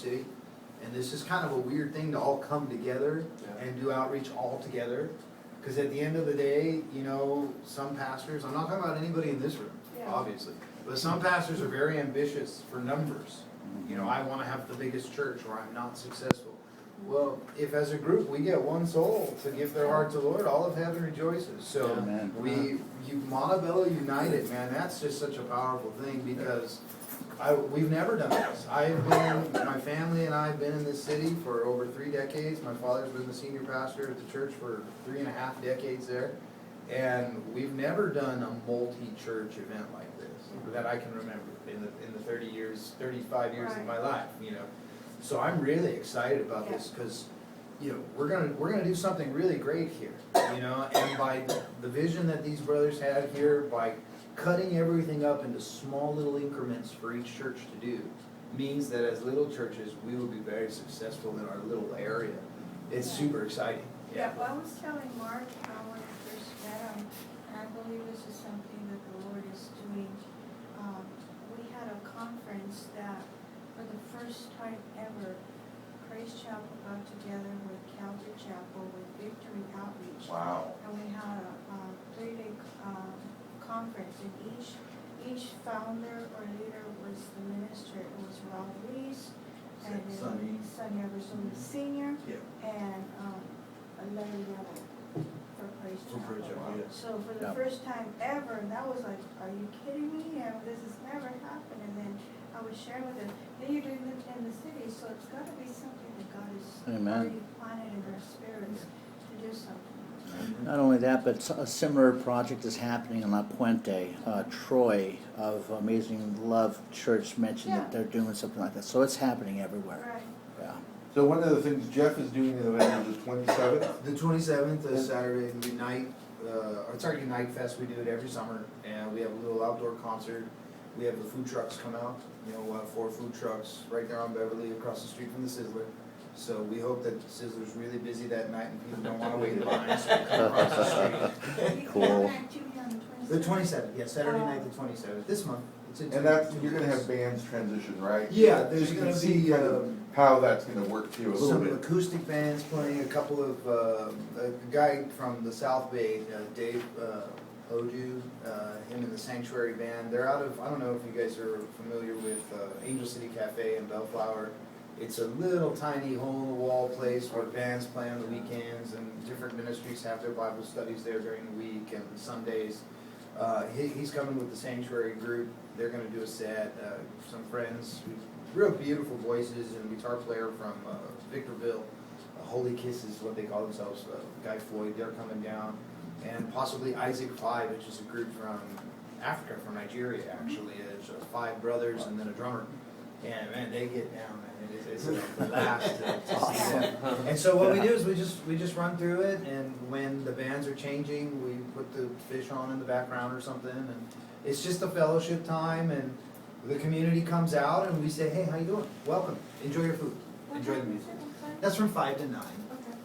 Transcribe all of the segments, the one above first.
city. And this is kind of a weird thing to all come together and do outreach all together. Because at the end of the day, you know, some pastors, I'm not talking about anybody in this room, obviously, but some pastors are very ambitious for numbers. You know, I want to have the biggest church or I'm not successful. Well, if as a group we get one soul to give their heart to the Lord, all of heaven rejoices. So Montebello United, man, that's just such a powerful thing because we've never done this. My family and I have been in this city for over 3 decades. My father's been the senior pastor at the church for 3.5 decades there. And we've never done a multi-church event like this that I can remember in the 35 years of my life, you know. So I'm really excited about this because, you know, we're gonna do something really great here, you know, and by the vision that these brothers had here, by cutting everything up into small little increments for each church to do, means that as little churches, we will be very successful in our little area. It's super exciting. Yeah, well, I was telling Mark when I first met him, and I believe this is something that the Lord is doing. We had a conference that, for the first time ever, Praise Chapel got together with Calvary Chapel with Victory Outreach. Wow. And we had a 3-day conference, and each founder or leader was the minister. It was Rob Reese, and then Sonny Everson Sr., and Larry Yellow for Praise Chapel. So for the first time ever, and that was like, are you kidding me? And this has never happened. And then I was sharing with them, then you're doing it in the city, so it's got to be something that God has already planted in their spirits to do something. Not only that, but a similar project is happening in La Puente. Troy of Amazing Love Church mentioned that they're doing something like that. So it's happening everywhere. Right. Yeah. So one of the things Jeff is doing in November is the 27th. The 27th is Saturday, Unite, it's our Unite Fest, we do it every summer, and we have a little outdoor concert. We have the food trucks come out, you know, we'll have 4 food trucks right there on Beverly across the street from the Sizzler. So we hope that Sizzler's really busy that night and people don't want to wait in line, so come across the street. Cool. The 27th, Saturday night the 27th, this month. And that's, you're gonna have bands transition, right? Yeah, there's So you gonna can see be kind of how that's gonna work too a little some bit. acoustic bands playing, a couple of, a guy from the South Bay, Dave Oju, him and the Sanctuary Band. They're out of, I don't know if you guys are familiar with Angel City Cafe in Bellflower. It's a little tiny hole-in-the-wall place where bands play on the weekends and different ministries have their Bible studies there during the week and Sundays. He's coming with the Sanctuary group. They're going to do a set. Some friends, real beautiful voices, and a guitar player from Victorville. Holy Kiss is what they call themselves. Guy Floyd, they're coming down. And possibly Isaac Five, which is a group from Africa, from Nigeria actually. It's 5 brothers and then a drummer. And man, they get down, man. It's a blast to see them. And so what we do is we just run through it, and when the bands are changing, we put the fish on in the background or something, and it's just a fellowship time, and the community comes out, and we say, hey, how you doing? Welcome. Enjoy your food. Enjoy the music. That's from 5 to 9.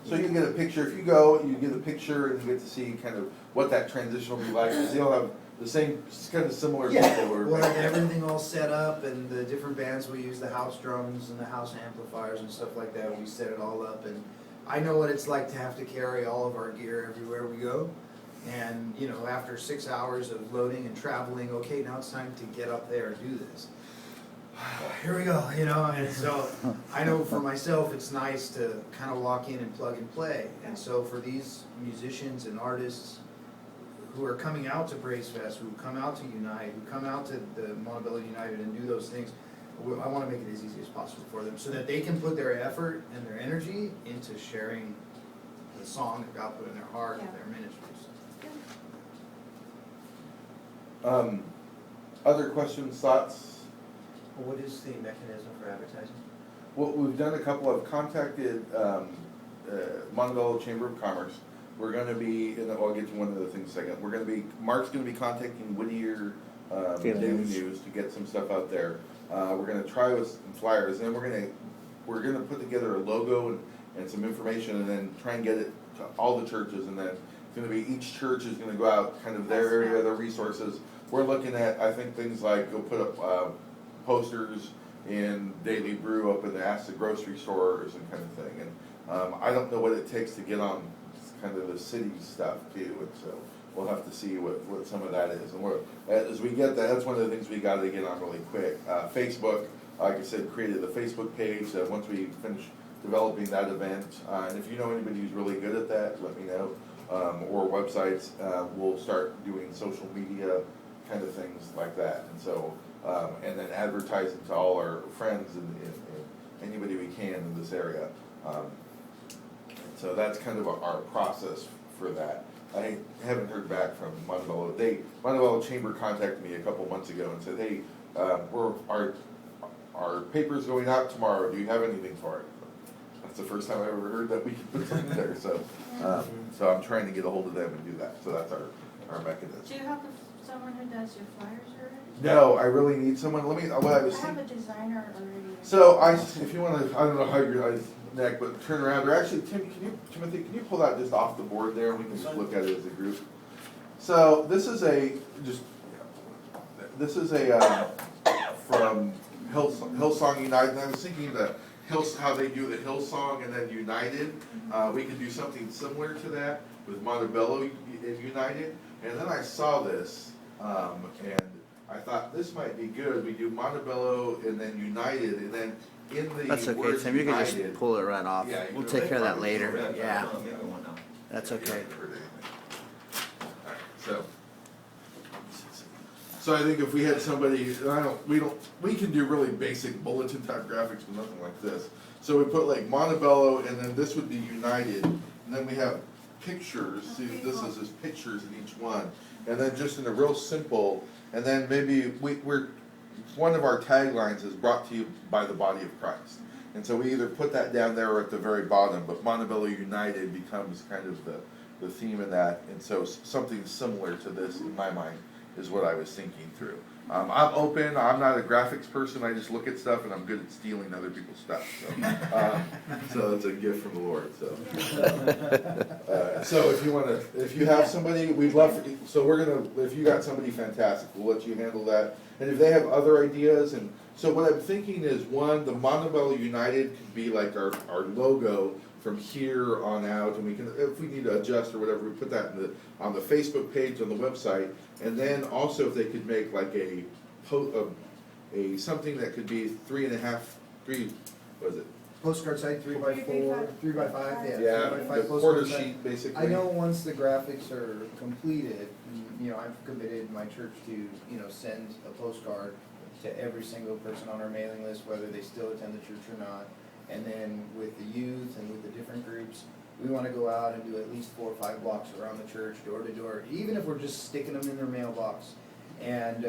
So you get a picture, if you go, you get a picture and you get to see kind of what that transition will be like, because they'll have the same, kind of similar thing they were. We'll have everything all set up, and the different bands, we use the house drums and the house amplifiers and stuff like that. We set it all up, and I know what it's like to have to carry all of our gear everywhere we go. And, you know, after 6 hours of loading and traveling, okay, now it's time to get up there and do this. Here we go, you know, and so I know for myself it's nice to kind of walk in and plug and play. And so for these musicians and artists who are coming out to Praise Fest, who come out to Unite, who come out to the Montebello United and do those things, I want to make it as easy as possible for them so that they can put their effort and their energy into sharing the song that God put in their heart and their ministries. Other questions, thoughts? Well, what is the mechanism for advertising? Well, we've done a couple, I've contacted Montebello Chamber of Commerce. We're going to be, and I'll get to one of the things in a second, Mark's going to be contacting Whittier Daily News to get some stuff out there. We're going to try with some flyers, and then we're going to put together a logo and some information, and then try and get it to all the churches, and then it's going to be, each church is going to go out, kind of their area, their resources. We're looking at, I think, things like, go put up posters in Daily Brew up in the Astor grocery stores and kind of thing. And I don't know what it takes to get on kind of the city stuff too, and so we'll have to see what some of that is. And as we get that, that's one of the things we got to get on really quick. Facebook, like I said, created the Facebook page. Once we finish developing that event, and if you know anybody who's really good at that, let me know. Or websites, we'll start doing social media kind of things like that. And so, and then advertising to all our friends and anybody we can in this area. So that's kind of our process for that. I haven't heard back from Montebello. Montebello Chamber contacted me a couple months ago and said, hey, our paper's going out tomorrow. Do you have anything for it? That's the first time I ever heard that we could put something there. So, so I'm trying to get a hold of them and do that. So that's our mechanism. Do you have someone who does your flyers already? No, I really need someone. What I was I have a designer already. So if you want to, I don't know how your neck, but turn around. Or actually, Timothy, can you pull that just off the board there? We can just look at it as a group. So this is from Hillsong United. And I was thinking how they do the Hillsong and then United. We could do something similar to that with Montebello United. And then I saw this, and I thought this might be good. We do Montebello and then United, and then in the That's okay, word Tim, you can United, just pull it right off. Yeah, We'll you take can- care of that later, yeah. That's okay. So I think if we had somebody, we can do really basic bulletin type graphics, but nothing like this. So we put like Montebello, and then this would be United, and then we have pictures. See, this is just pictures in each one, and then just in a real simple, and then maybe we're one of our taglines is brought to you by the body of Christ. And so we either put that down there or at the very bottom, but Montebello United becomes kind of the theme of that. And so something similar to this, in my mind, is what I was thinking through. I'm open, I'm not a graphics person, I just look at stuff and I'm good at stealing other people's stuff. So it's a gift from the Lord. So if you have somebody, we'd love, if you got somebody fantastic, we'll let you handle that. And if they have other ideas, and so what I'm thinking is, one, the Montebello United could be like our logo from here on out, and we can, if we need to adjust or whatever, we put that on the Facebook page, on the website, and then also if they could make like a something that could be 3.5, what is it? Postcard site, 3x4, 3x5, Yeah, 3x5 the postcard quarter site. sheet basically. I know once the graphics are completed, I've committed my church to, send a postcard to every single person on our mailing list, whether they still attend the church or not. And then with the youth and with the different groups, we want to go out and do at least 4 or 5 blocks around the church, door to door, even if we're just sticking them in their mailbox. And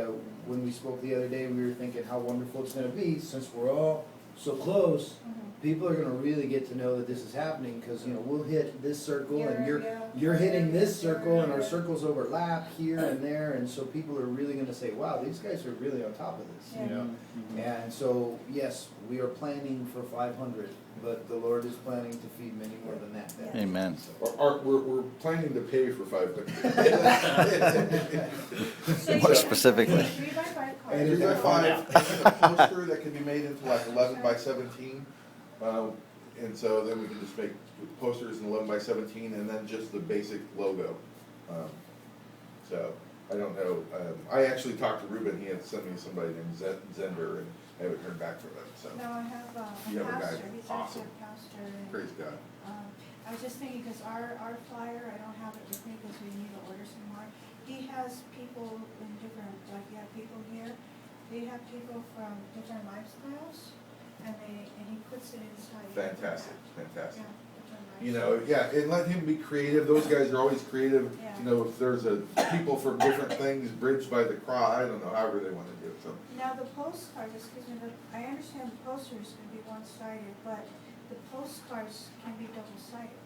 when we spoke the other day, we were thinking how wonderful it's going to be, since we're all so close. People are going to really get to know that this is happening, because we'll hit this circle and you're hitting this circle, and our circles overlap here and there, and so people are really going to say, wow, these guys are really on top of this, And so yes, we are planning for 500, but the Lord is planning to feed many more than that. Amen. We're planning to pay for 500. More specifically. 3x5 cards. And 3x5, a poster that can be made into like 11 by 17. And so then we can just make posters in 11 by 17, and then just the basic logo. So I don't know. I actually talked to Ruben. He had sent me somebody named Zender, and I haven't heard back from him. So No, I have You a have a guy. pastor, he's Awesome. actually a pastor. And, praise God. I was just thinking, because our flyer, I don't have it with me because we need to order some more. He has people in different, like you have people here, they have people from different lifestyles, and he puts it inside. Fantastic, fantastic. Yeah, different lifestyles. And let him be creative. Those guys are always creative. Yeah. If there's people from different things, bridged by the cross, I don't know, however they want to do it. So Now, the postcards, I understand the posters can be one-sided, but the postcards can be double-sided.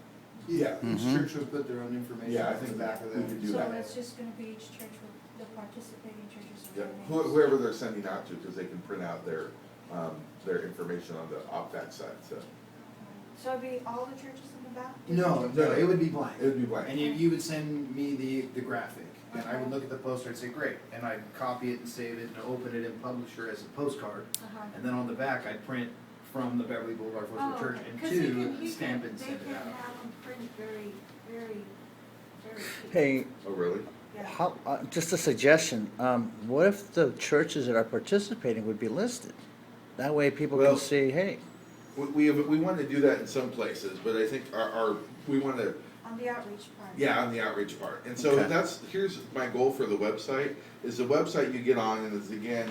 Yeah, each Mhm. church would put their own information Yeah, I on the think back of we them. could do So that. it's just gonna be each church with the participating churches. and yeah, their names. whoever they're sending out to, because they can print out their information on the OPTAC side. So it'd be all the churches in the back? No, it would be blank. It would be blank. And you would send me the graphic, And I would look at the poster and say, great, and I'd copy it and save it and open it in Publisher as a postcard. And then on the back, I'd print from the Beverly Boulevard Foursquare Church and stamp it and send it They out. can have them printed very, very, very cheap. Hey, Oh, really? Yeah. how, just a suggestion, what if the churches that are participating would be listed? That way people Well- can see, hey, We want to do that in some places, but I think we want to, On the outreach part. yeah, on the outreach part. And so Okay. here's my goal for the website, is the website you get on, and it's again,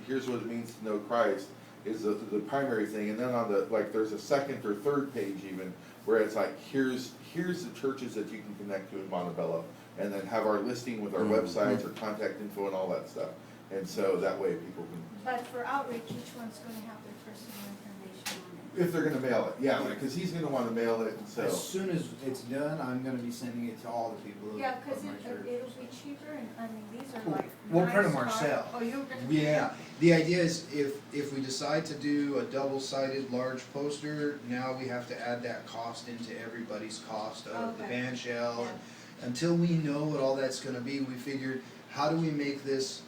here's what it means to know Christ, is the primary thing. And then on the, like, there's a second or third page even, where it's like, here's the churches that you can connect to in Montebello. And then have our listing with our websites, our contact info and all that stuff. And so that way people can, But for outreach, each one's gonna have their personal information on if they're gonna mail it, yeah, like, cause he's gonna wanna mail it, and so. As soon as it's done, I'm gonna be sending it to all the people it. of Yeah, cause of my church. it'll be cheaper and, I mean, these are like. We'll print 'em nice ourselves. Oh, you're gonna. Yeah, the idea is if we decide to do a double-sided large poster, now we have to add that cost into everybody's cost of the Okay. band shell. Yeah. And until we know what all that's gonna be, we figured, how do we make this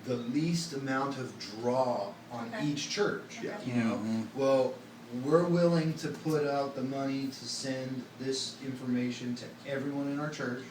the least amount of draw on Okay. each church? Yeah. You know, Mhm. well, we're willing to put out the money to send this information to everyone in our church.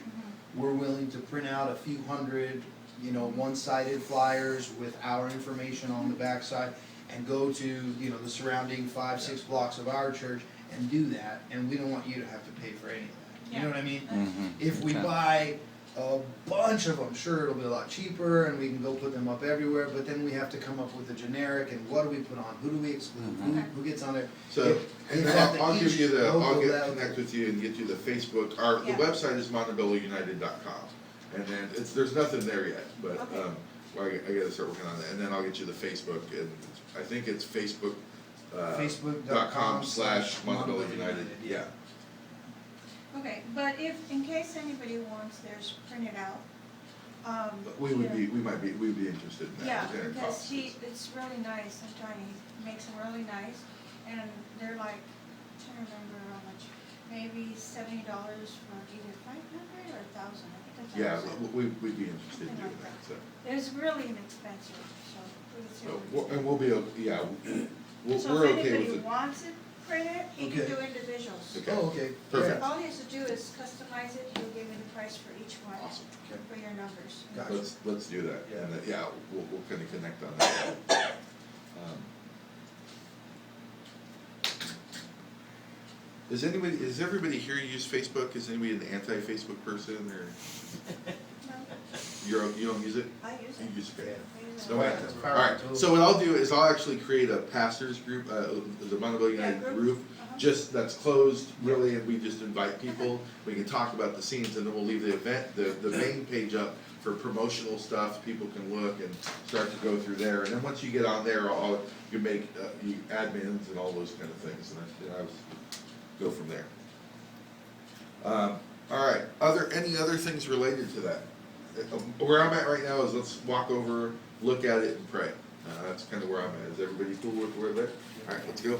We're willing to print out a few hundred, you know, one-sided flyers with our information on the backside and go to, you know, the surrounding 5-6 blocks of our church and do that, and we don't want you to have to pay for any of that. You know what I mean? Mhm. If we Okay. buy a bunch of them, sure, it'll be a lot cheaper and we can go put them up everywhere, but then we have to come up with a generic and what do we put on, who do we exclude, who gets on there? So, If- and if then at the I'll give each you logo I'll level- connect with you and get you the Facebook, the Yeah. website is montebellounited.com. And then there's nothing there yet, but, Okay. well, I gotta start working on that, and then I'll get you the Facebook, and I think it's Facebook, Facebook.com/Montebello Facebook.com/Montebello United, yeah. Okay, but if, in case anybody wants theirs printed out, But we would be, we'd be interested in that. yeah, Lieutenant because Cox. it's really nice, I'm telling you, he makes them really nice, and they're like, I'm trying to remember how much, maybe $70 for either 500 or 1,000, I think it's Yeah, 1,000. we'd be interested in Something doing like that, so. It's really inexpensive, so. And we'll be able, yeah, So we're if okay anybody with it. wants it printed, he can Okay. do individuals. Okay. Oh, okay. Perfect. All he has to do is customize it, he'll give you the price for each one, Awesome. Okay. for your numbers. Gotcha. Let's do that, Yeah. and, yeah, we'll kinda connect on that. Is everybody here use Facebook? Is anybody an anti-Facebook person, or you don't use it? I use You it. use it, okay. I use it. No, all I- the time. Alright, so what I'll do is I'll actually create a pastors group, the Montebello United group. group, Uh-huh. just, that's closed, really, and we just invite people, we can talk about the scenes, and then we'll leave the event, the main page up for promotional stuff, people can look and start to go through there, and then once you get on there, you make, you admins and all those kind of things, and I go from there. Alright, any other things related to that? Where I'm at right now is let's walk over, look at it, and pray. That's kind of where I'm at. Is everybody cool with where they're? Alright, let's go.